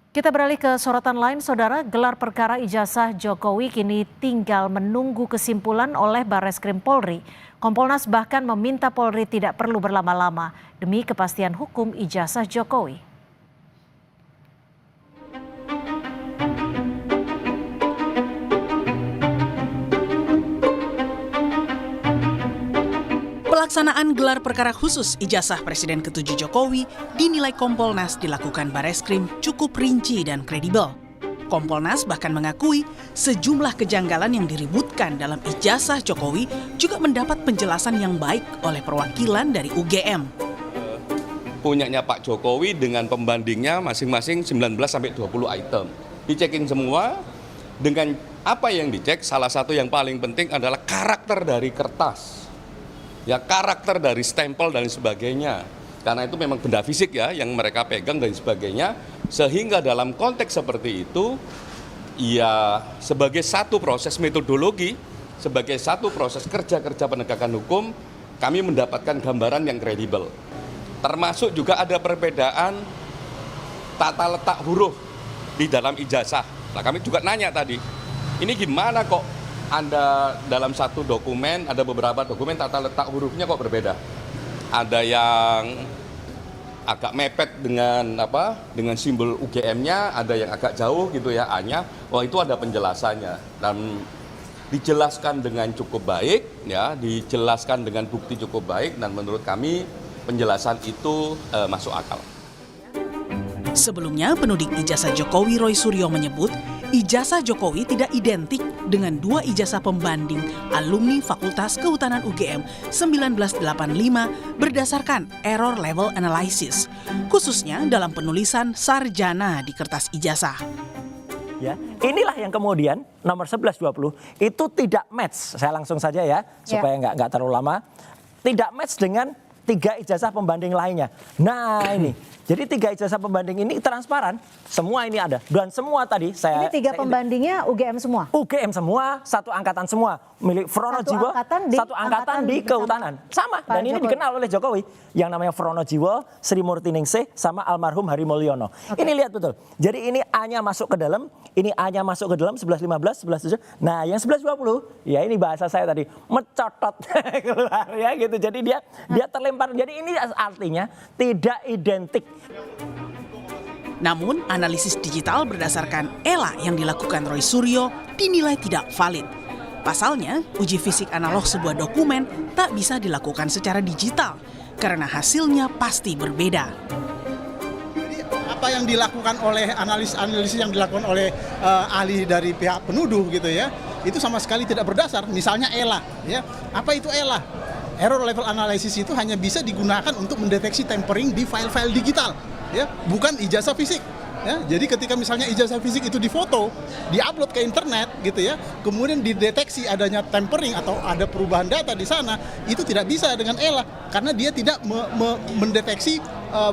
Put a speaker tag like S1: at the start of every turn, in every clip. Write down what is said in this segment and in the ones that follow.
S1: Kita beralih ke sorotan lain, Saudara. Gelar perkara ijazah Jokowi kini tinggal menunggu kesimpulan oleh Barreskrim Polri. Kompolnas bahkan meminta Polri tidak perlu berlama-lama demi kepastian hukum ijazah Jokowi.
S2: Pelaksanaan gelar perkara khusus ijazah Presiden ke-7 Jokowi dinilai Kompolnas dilakukan Barreskrim cukup rinci dan kredibel. Kompolnas bahkan mengakui sejumlah kejanggalan yang diributkan dalam ijazah Jokowi juga mendapat penjelasan yang baik oleh perwakilan dari UGM.
S3: Punyanya Pak Jokowi dengan pembandingnya masing-masing 19-20 item. Dicekin semua, dengan apa yang dicek, salah satu yang paling penting adalah karakter dari kertas. Ya, karakter dari stempel dan sebagainya, karena itu memang benda fisik ya yang mereka pegang dan sebagainya, sehingga dalam konteks seperti itu ya sebagai satu proses metodologi, sebagai satu proses kerja-kerja penegakan hukum, kami mendapatkan gambaran yang kredibel. Termasuk juga ada perbedaan tata letak huruf di dalam ijazah. Nah, kami juga nanya tadi, ini gimana kok Anda dalam satu dokumen, ada beberapa dokumen tata letak hurufnya kok berbeda. Ada yang agak mepet dengan simbol UGM-nya, ada yang agak jauh gitu ya, A-nya. Wah, itu ada penjelasannya dan dijelaskan dengan cukup baik ya, dijelaskan dengan bukti cukup baik, dan menurut kami penjelasan itu masuk akal.
S2: Sebelumnya, penudik ijazah Jokowi Roy Suryo menyebut ijazah Jokowi tidak identik dengan dua ijazah pembanding alumni Fakultas Kehutanan UGM 1985 berdasarkan error level analysis, khususnya dalam penulisan sarjana di kertas ijazah.
S4: Ya, inilah yang kemudian nomor 1120 itu tidak match. Saya langsung saja ya, supaya nggak terlalu lama. Tidak match dengan 3 ijazah pembanding lainnya. Nah ini, jadi 3 ijazah pembanding ini transparan, semua ini ada. Dan semua tadi
S1: Ini 3 pembandingnya UGM semua?
S4: UGM semua, satu angkatan semua. Milik Fronojiwo, satu angkatan di Kehutanan. Sama, dan ini dikenal oleh Jokowi. Yang namanya Fronojiwo, Sri Murtiningsih, sama almarhum Hari Mulyono. Ini lihat betul. Jadi ini A-nya masuk ke dalam, ini A-nya masuk ke dalam, 1115, 1117. Nah yang 1120, ya ini bahasa saya tadi, mecotot keluar ya gitu. Jadi dia terlempar. Jadi ini artinya tidak identik.
S2: Namun, analisis digital berdasarkan ELA yang dilakukan Roy Suryo dinilai tidak valid. Pasalnya, uji fisik analog sebuah dokumen tak bisa dilakukan secara digital karena hasilnya pasti berbeda.
S5: Apa yang dilakukan oleh analisis yang dilakukan oleh ahli dari pihak penuduh gitu ya, itu sama sekali tidak berdasar. Misalnya ELA, ya, apa itu ELA? Error level analysis itu hanya bisa digunakan untuk mendeteksi tempering di file-file digital, ya, bukan ijazah fisik. Ya, jadi ketika misalnya ijazah fisik itu difoto, diupload ke internet gitu ya, kemudian dideteksi adanya tempering atau ada perubahan data di sana, itu tidak bisa dengan ELA karena dia tidak mendeteksi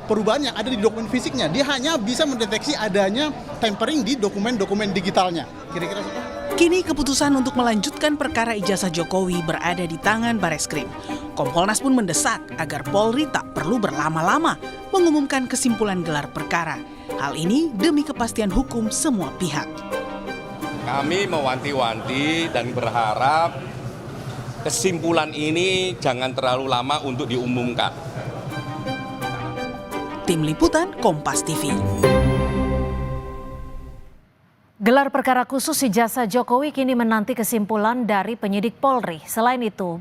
S5: perubahan yang ada di dokumen fisiknya. Dia hanya bisa mendeteksi adanya tempering di dokumen-dokumen digitalnya. Kira-kira seperti itu.
S2: Kini keputusan untuk melanjutkan perkara ijazah Jokowi berada di tangan Barreskrim. Kompolnas pun mendesak agar Polri tak perlu berlama-lama mengumumkan kesimpulan gelar perkara. Hal ini demi kepastian hukum semua pihak.
S3: Kami mewanti-wanti dan berharap kesimpulan ini jangan terlalu lama untuk diumumkan.
S2: Tim Liputan Kompas TV.
S1: Gelar perkara khusus ijazah Jokowi kini menanti kesimpulan dari penyidik Polri. Selain itu,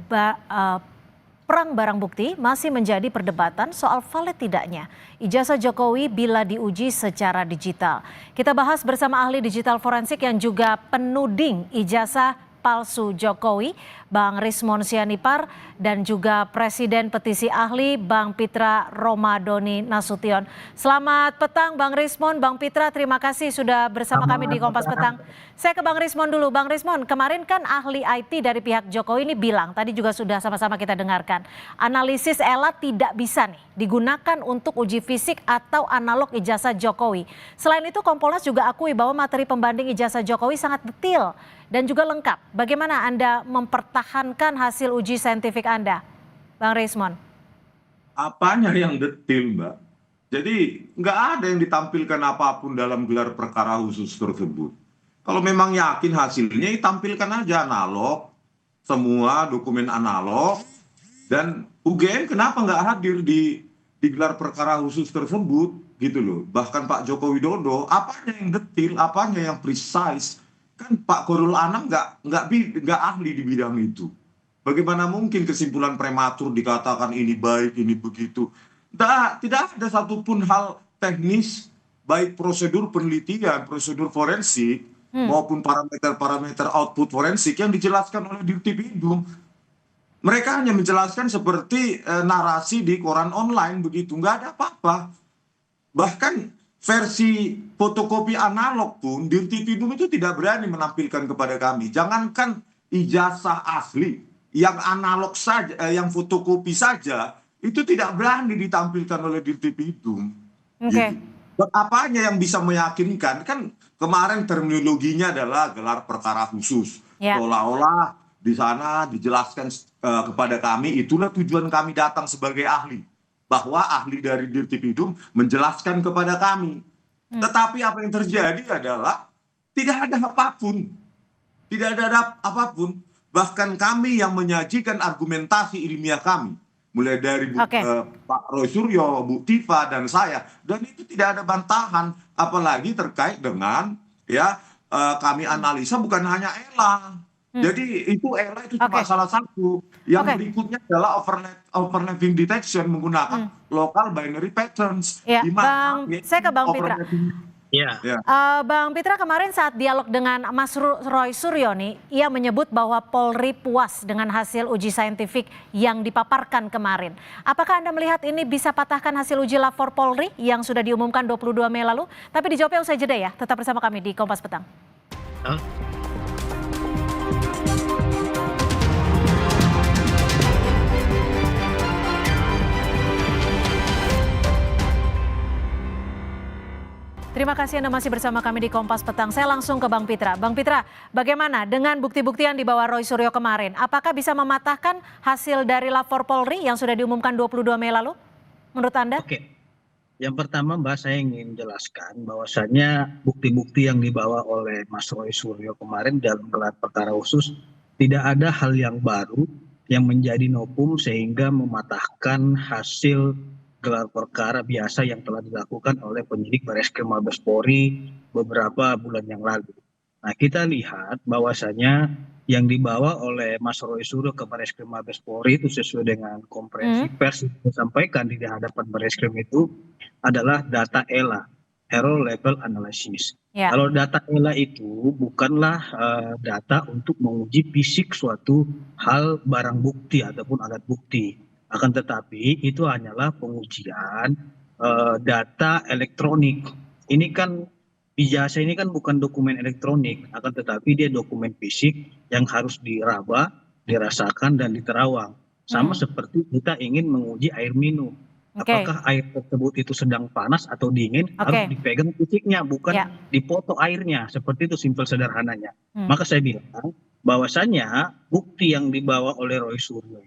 S1: perang barang bukti masih menjadi perdebatan soal valid tidaknya ijazah Jokowi bila diuji secara digital. Kita bahas bersama ahli digital forensik yang juga penuding ijazah palsu Jokowi, Bang Rismon Sianipar, dan juga Presiden Petisi Ahli Bang Pitra Romadoni Nasution. Selamat petang Bang Rismon, Bang Pitra, terima kasih sudah bersama kami di Kompas Petang. Saya ke Bang Rismon dulu. Bang Rismon, kemarin kan ahli IT dari pihak Jokowi ini bilang, tadi juga sudah sama-sama kita dengarkan, analisis ELA tidak bisa nih digunakan untuk uji fisik atau analog ijazah Jokowi. Selain itu Kompolnas juga akui bahwa materi pembanding ijazah Jokowi sangat detail dan juga lengkap. Bagaimana Anda mempertahankan hasil uji saintifik Anda, Bang Rismon?
S6: Apanya yang detail, Mbak? Jadi nggak ada yang ditampilkan apapun dalam gelar perkara khusus tersebut. Kalau memang yakin hasilnya, ya tampilkan aja analog, semua dokumen analog, dan UGM kenapa nggak hadir di gelar perkara khusus tersebut gitu loh. Bahkan Pak Joko Widodo, apanya yang detil, apanya yang precise, kan Pak Korul Anam nggak ahli di bidang itu. Bagaimana mungkin kesimpulan prematur dikatakan ini baik, ini begitu. Tidak ada satupun hal teknis, baik prosedur penelitian, prosedur forensik, maupun parameter-parameter output forensik yang dijelaskan oleh Dirtipidum. Mereka hanya menjelaskan seperti narasi di koran online begitu, nggak ada apa-apa. Bahkan versi fotokopi analog pun Dirtipidum itu tidak berani menampilkan kepada kami. Jangankan ijazah asli, yang analog saja, yang fotokopi saja, itu tidak berani ditampilkan oleh Dirtipidum.
S1: Oke.
S6: Apanya yang bisa meyakinkan? Kan kemarin terminologinya adalah gelar perkara khusus.
S1: Ya.
S6: Seolah-olah di sana dijelaskan kepada kami, itulah tujuan kami datang sebagai ahli. Bahwa ahli dari Dirtipidum menjelaskan kepada kami. Tetapi apa yang terjadi adalah tidak ada apapun. Tidak ada apapun. Bahkan kami yang menyajikan argumentasi ilmiah kami. Mulai dari Pak Roy Suryo, Bu Tifa, dan saya. Dan itu tidak ada bantahan. Apalagi terkait dengan kami analisa bukan hanya ELA. Jadi itu ELA itu cuma salah satu. Yang berikutnya adalah overlapping detection menggunakan local binary patterns.
S1: Ya, saya ke Bang Pitra.
S7: Ya.
S1: Bang Pitra, kemarin saat dialog dengan Mas Roy Suryo nih, ia menyebut bahwa Polri puas dengan hasil uji saintifik yang dipaparkan kemarin. Apakah Anda melihat ini bisa patahkan hasil uji lapor Polri yang sudah diumumkan 22 Mei lalu? Tapi dijawabnya usai jeda ya, tetap bersama kami di Kompas Petang. Terima kasih Anda masih bersama kami di Kompas Petang. Saya langsung ke Bang Pitra. Bang Pitra, bagaimana dengan bukti-bukti yang dibawa Roy Suryo kemarin? Apakah bisa mematahkan hasil dari lapor Polri yang sudah diumumkan 22 Mei lalu? Menurut Anda?
S7: Oke. Yang pertama Mbak, saya ingin jelaskan bahwasannya bukti-bukti yang dibawa oleh Mas Roy Suryo kemarin dalam gelar perkara khusus tidak ada hal yang baru yang menjadi novum sehingga mematahkan hasil gelar perkara biasa yang telah dilakukan oleh penyidik Bareskrim Mabes Polri beberapa bulan yang lalu. Nah, kita lihat bahwasanya yang dibawa oleh Mas Roy Suryo ke Bareskrim Mabes Polri itu sesuai dengan konferensi pers yang disampaikan di hadapan Bareskrim itu adalah data ELA, Error Level Analysis. Ya. Kalau data ELA itu bukanlah data untuk menguji fisik suatu hal barang bukti ataupun alat bukti. Akan tetapi itu hanyalah pengujian data elektronik. Ini kan ijazah ini kan bukan dokumen elektronik, akan tetapi dia dokumen fisik yang harus diraba, dirasakan dan diterawang. Sama seperti kita ingin menguji air minum. Apakah air tersebut itu sedang panas atau dingin, harus dipegang fisiknya, bukan dipoto airnya. Seperti itu simpel sederhananya. Maka saya bilang bahwasannya bukti yang dibawa oleh Roy Suryo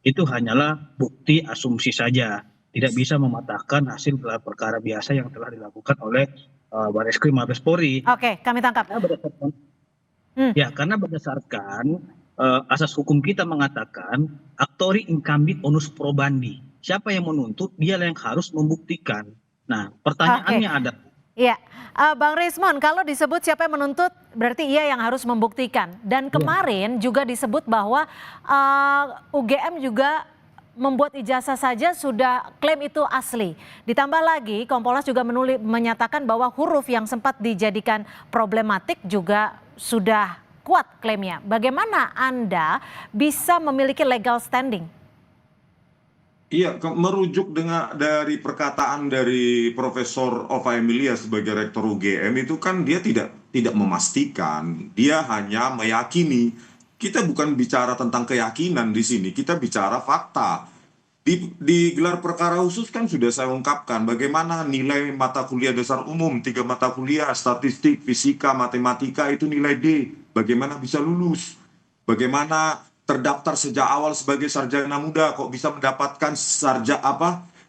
S7: itu hanyalah bukti asumsi saja, tidak bisa mematahkan hasil gelar perkara biasa yang telah dilakukan oleh Bareskrim Mabes Polri.
S1: Oke, kami tangkap.
S7: Karena berdasarkan asas hukum kita mengatakan actori incumbit onus probandi. Siapa yang menuntut, dia yang harus membuktikan. Nah, pertanyaannya ada.
S1: Iya, Bang Rismon, kalau disebut siapa yang menuntut, berarti ia yang harus membuktikan. Dan kemarin juga disebut bahwa UGM juga membuat ijazah saja sudah klaim itu asli. Ditambah lagi, Kompolnas juga menyatakan bahwa huruf yang sempat dijadikan problematik juga sudah kuat klaimnya. Bagaimana Anda bisa memiliki legal standing?
S6: Iya, merujuk dari perkataan dari Profesor Ova Emilia sebagai Rektor UGM itu kan dia tidak memastikan, dia hanya meyakini. Kita bukan bicara tentang keyakinan di sini, kita bicara fakta. Di gelar perkara khusus kan sudah saya ungkapkan bagaimana nilai mata kuliah dasar umum, 3 mata kuliah, statistik, fisika, matematika itu nilai D. Bagaimana bisa lulus? Bagaimana terdaftar sejak awal sebagai sarjana muda kok bisa mendapatkan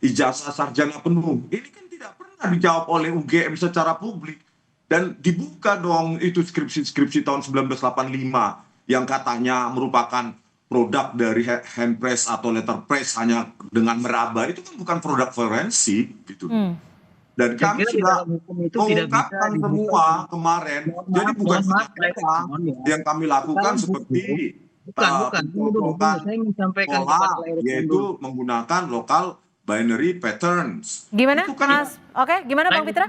S6: ijazah sarjana penuh. Ini kan tidak pernah dijawab oleh UGM secara publik. Dan dibuka dong itu skripsi-skripsi tahun 1985 yang katanya merupakan produk dari handpress atau letterpress hanya dengan meraba. Itu kan bukan produk forensik gitu. Dan kami sudah mengungkapkan semua kemarin. Jadi bukan yang kami lakukan seperti
S7: saya ingin sampaikan
S6: yaitu menggunakan local binary patterns.
S1: Gimana,
S6: Itu kan
S1: Mas? Oke, gimana Bang Pitra?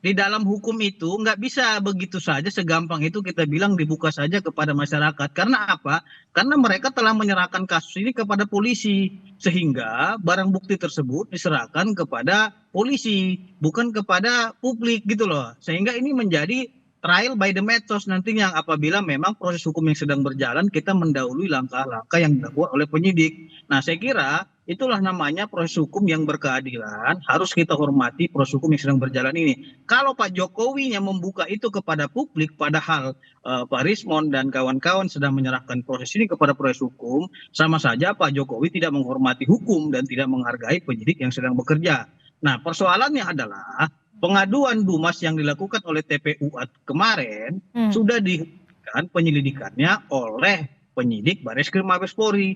S7: Di dalam hukum itu nggak bisa begitu saja segampang itu kita bilang dibuka saja kepada masyarakat. Karena apa? Karena mereka telah menyerahkan kasus ini kepada polisi. Sehingga barang bukti tersebut diserahkan kepada polisi, bukan kepada publik gitu loh. Sehingga ini menjadi trial by the methods nantinya apabila memang proses hukum yang sedang berjalan kita mendahului langkah-langkah yang dilakukan oleh penyidik. Nah saya kira itulah namanya proses hukum yang berkeadilan, harus kita hormati proses hukum yang sedang berjalan ini. Kalau Pak Jokowi yang membuka itu kepada publik, padahal Pak Rismon dan kawan-kawan sedang menyerahkan proses ini kepada proses hukum, sama saja Pak Jokowi tidak menghormati hukum dan tidak menghargai penyidik yang sedang bekerja. Nah persoalannya adalah pengaduan Dumas yang dilakukan oleh TPU kemarin sudah dihentikan penyelidikannya oleh penyidik Bareskrim Mabes Polri.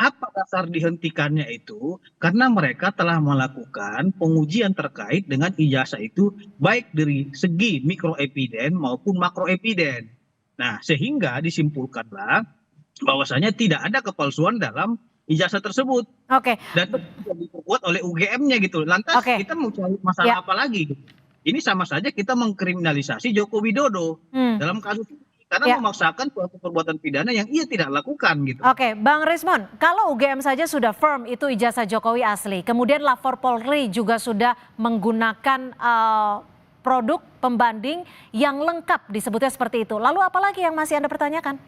S7: Apa dasar dihentikannya itu? Karena mereka telah melakukan pengujian terkait dengan ijazah itu baik dari segi mikroepiden maupun makroepiden. Nah, sehingga disimpulkanlah bahwasanya tidak ada kepalsuan dalam ijazah tersebut.
S1: Oke.
S7: Dan diperkuat oleh UGM-nya gitu. Lantas kita mau cari masalah apa lagi? Ini sama saja kita mengkriminalisasi Joko Widodo dalam kasus ini. Karena memaksakan suatu perbuatan pidana yang ia tidak lakukan gitu.
S1: Oke, Bang Rismon, kalau UGM saja sudah firm itu ijazah Jokowi asli, kemudian lapor Polri juga sudah menggunakan produk pembanding yang lengkap disebutnya seperti itu. Lalu apalagi yang masih Anda pertanyakan?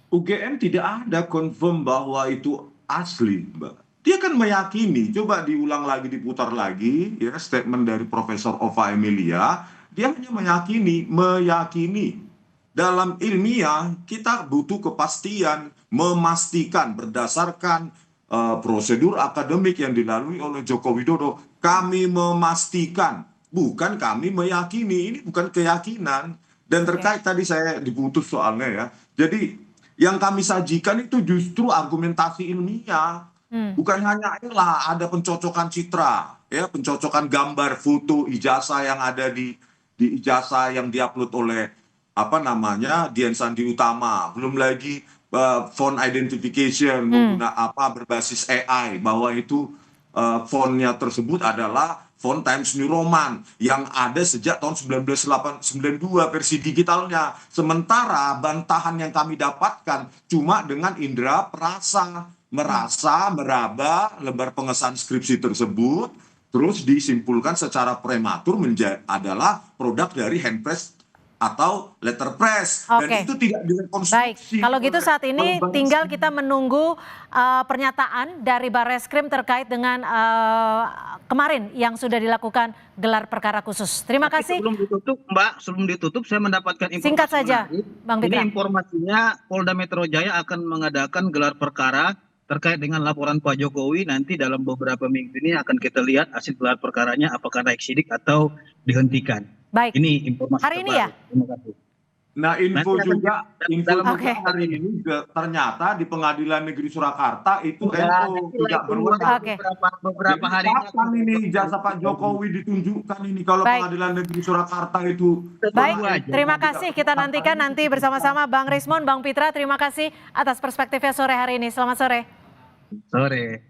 S6: UGM tidak ada confirm bahwa itu asli, Mbak. Dia kan meyakini, coba diulang lagi, diputar lagi, ya statement dari Profesor Ova Emilia, dia hanya meyakini. Dalam ilmiah kita butuh kepastian, memastikan berdasarkan prosedur akademik yang dilalui oleh Joko Widodo. Kami memastikan, bukan kami meyakini, ini bukan keyakinan. Dan terkait tadi saya diputus soalnya ya. Jadi yang kami sajikan itu justru argumentasi ilmiah. Bukan hanya ada pencocokan citra, ya, pencocokan gambar, foto, ijazah yang ada di ijazah yang diupload oleh Dian Sandi Utama, belum lagi font identification berbasis AI bahwa itu fontnya tersebut adalah font Times New Roman yang ada sejak tahun 1992 versi digitalnya. Sementara bantahan yang kami dapatkan cuma dengan indera perasa, meraba lembar pengesahan skripsi tersebut, terus disimpulkan secara prematur adalah produk dari handpress atau letterpress. Dan itu tidak direkonstruksi.
S1: Baik, kalau gitu saat ini tinggal kita menunggu pernyataan dari Bareskrim terkait dengan kemarin yang sudah dilakukan gelar perkara khusus. Terima kasih.
S7: Sebelum ditutup, Mbak, sebelum ditutup saya mendapatkan informasi.
S1: Singkat saja, Bang Pitra.
S7: Ini informasinya Polda Metro Jaya akan mengadakan gelar perkara terkait dengan laporan Pak Jokowi. Nanti dalam beberapa minggu ini akan kita lihat hasil gelar perkaranya apakah naik sidik atau dihentikan.
S1: Baik.
S7: Ini informasi
S1: hari ini ya?
S7: Terima kasih.
S6: Nah, info juga hari ini ternyata di Pengadilan Negeri Surakarta itu NU tidak berwenang.
S7: Beberapa hari
S6: kapan ini jasa Pak Jokowi ditunjukkan ini kalau Pengadilan Negeri Surakarta itu.
S1: Baik, terima kasih. Kita nantikan nanti bersama-sama Bang Rismon, Bang Pitra. Terima kasih atas perspektifnya sore hari ini. Selamat sore.
S7: Sore.